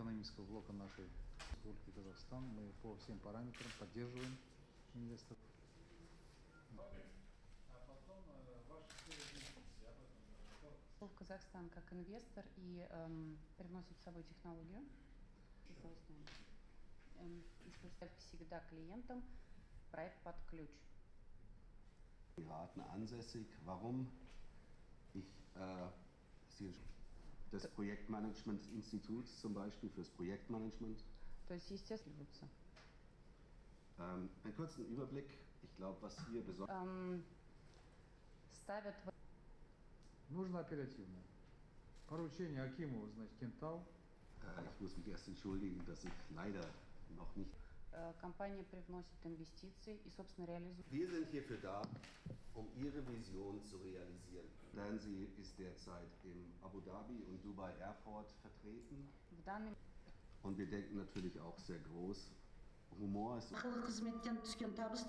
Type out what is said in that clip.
экономического блока нашей Республики Казахстан. Мы по всем параметрам поддерживаем инвесторов. А потом ваши инвестиции об этом. В Казахстан как инвестор и привносит с собой технологию. Использовать всегда клиентам проект под ключ. Emiraten ansässig. Warum? Das Projektmanagement-Institut zum Beispiel fürs Projektmanagement. То есть, естественно, Einen kurzen Überblick. Ich glaube, was hier besonders ставят. Нужно оперативно. Поручение Акимову, значит, Кентау. Ich muss mich erst entschuldigen, dass ich leider noch nicht. Компания привносит инвестиции и, собственно, реализует. Wir sind hierfür da, um Ihre Vision zu realisieren. Sie ist derzeit im Abu Dhabi und Dubai Airport vertreten. Und wir denken natürlich auch sehr groß. Humor ist